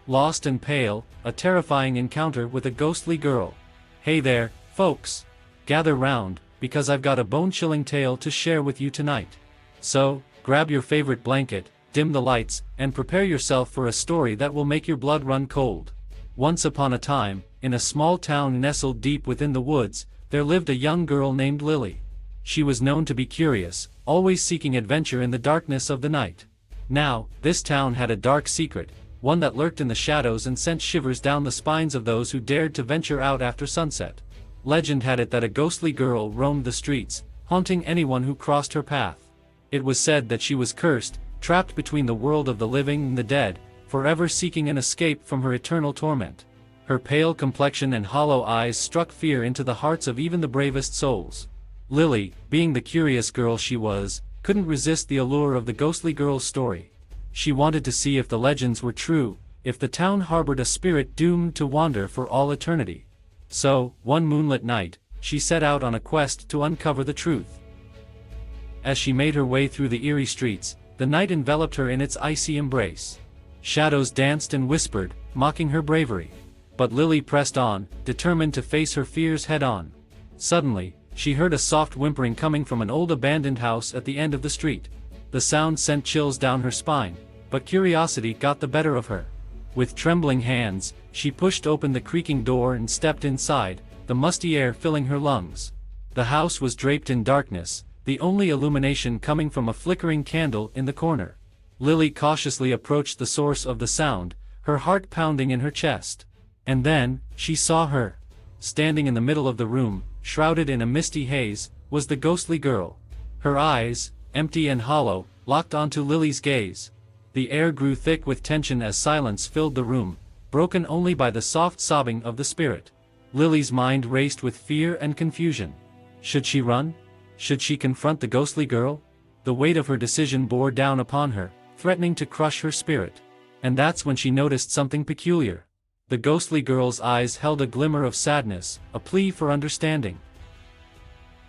lost and pale, a terrifying encounter with a ghostly girl. Hey there, folks! Gather round, because I've got a bone-chilling tale to share with you tonight. So, grab your favorite blanket, dim the lights, and prepare yourself for a story that will make your blood run cold. Once upon a time, in a small town nestled deep within the woods, there lived a young girl named Lily. She was known to be curious, always seeking adventure in the darkness of the night. Now, this town had a dark secret, one that lurked in the shadows and sent shivers down the spines of those who dared to venture out after sunset. Legend had it that a ghostly girl roamed the streets, haunting anyone who crossed her path. It was said that she was cursed, trapped between the world of the living and the dead, forever seeking an escape from her eternal torment. Her pale complexion and hollow eyes struck fear into the hearts of even the bravest souls. Lily, being the curious girl she was, couldn't resist the allure of the ghostly girl's story. She wanted to see if the legends were true, if the town harbored a spirit doomed to wander for all eternity. So, one moonlit night, she set out on a quest to uncover the truth. As she made her way through the eerie streets, the night enveloped her in its icy embrace. Shadows danced and whispered, mocking her bravery. But Lily pressed on, determined to face her fears head-on. Suddenly, she heard a soft whimpering coming from an old abandoned house at the end of the street. The sound sent chills down her spine, but curiosity got the better of her. With trembling hands, she pushed open the creaking door and stepped inside, the musty air filling her lungs. The house was draped in darkness, the only illumination coming from a flickering candle in the corner. Lily cautiously approached the source of the sound, her heart pounding in her chest. And then, she saw her. Standing in the middle of the room, shrouded in a misty haze, was the ghostly girl. Her eyes, empty and hollow, locked onto Lily's gaze. The air grew thick with tension as silence filled the room, broken only by the soft sobbing of the spirit. Lily's mind raced with fear and confusion. Should she run? Should she confront the ghostly girl? The weight of her decision bore down upon her, threatening to crush her spirit. And that's when she noticed something peculiar. The ghostly girl's eyes held a glimmer of sadness, a plea for understanding.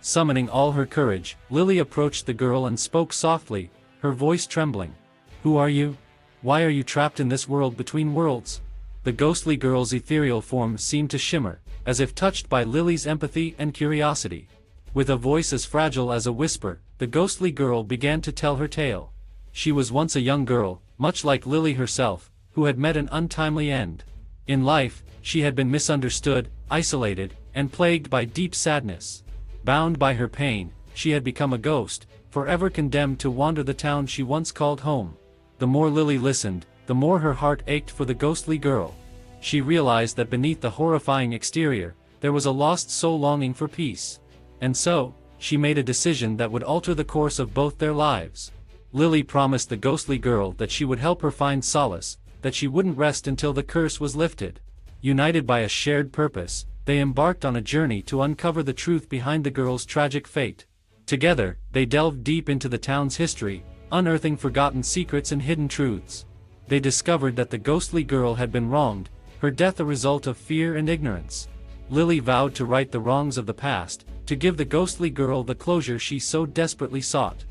Summoning all her courage, Lily approached the girl and spoke softly, her voice trembling. "Who are you? Why are you trapped in this world between worlds?" The ghostly girl's ethereal form seemed to shimmer, as if touched by Lily's empathy and curiosity. With a voice as fragile as a whisper, the ghostly girl began to tell her tale. She was once a young girl, much like Lily herself, who had met an untimely end. In life, she had been misunderstood, isolated, and plagued by deep sadness. Bound by her pain, she had become a ghost, forever condemned to wander the town she once called home. The more Lily listened, the more her heart ached for the ghostly girl. She realized that beneath the horrifying exterior, there was a lost soul longing for peace. And so, she made a decision that would alter the course of both their lives. Lily promised the ghostly girl that she would help her find solace, that she wouldn't rest until the curse was lifted. United by a shared purpose, they embarked on a journey to uncover the truth behind the girl's tragic fate. Together, they delved deep into the town's history, unearthing forgotten secrets and hidden truths. They discovered that the ghostly girl had been wronged, her death a result of fear and ignorance. Lily vowed to right the wrongs of the past, to give the ghostly girl the closure she so desperately sought.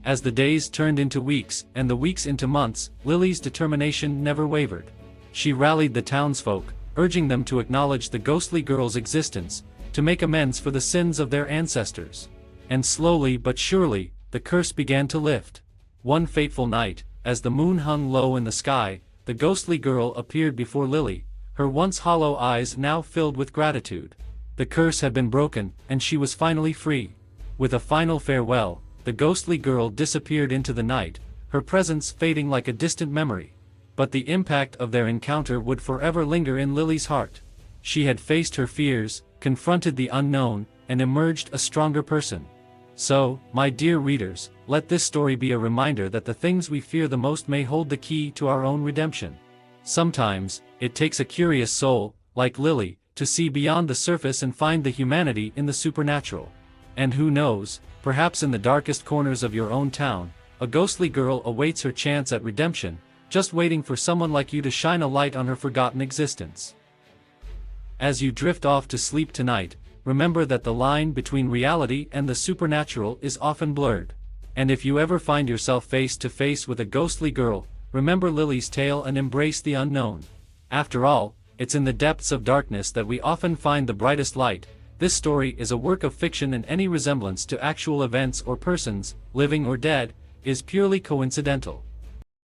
As the days turned into weeks, and the weeks into months, Lily's determination never wavered. She rallied the townsfolk, urging them to acknowledge the ghostly girl's existence, to make amends for the sins of their ancestors. And slowly but surely, the curse began to lift. One fateful night, as the moon hung low in the sky, the ghostly girl appeared before Lily, her once hollow eyes now filled with gratitude. The curse had been broken, and she was finally free. With a final farewell, the ghostly girl disappeared into the night, her presence fading like a distant memory. But the impact of their encounter would forever linger in Lily's heart. She had faced her fears, confronted the unknown, and emerged a stronger person. So, my dear readers, let this story be a reminder that the things we fear the most may hold the key to our own redemption. Sometimes, it takes a curious soul, like Lily, to see beyond the surface and find the humanity in the supernatural. And who knows, perhaps in the darkest corners of your own town, a ghostly girl awaits her chance at redemption, just waiting for someone like you to shine a light on her forgotten existence. As you drift off to sleep tonight, remember that the line between reality and the supernatural is often blurred. And if you ever find yourself face to face with a ghostly girl, remember Lily's tale and embrace the unknown. After all, it's in the depths of darkness that we often find the brightest light. This story is a work of fiction, and any resemblance to actual events or persons, living or dead, is purely coincidental.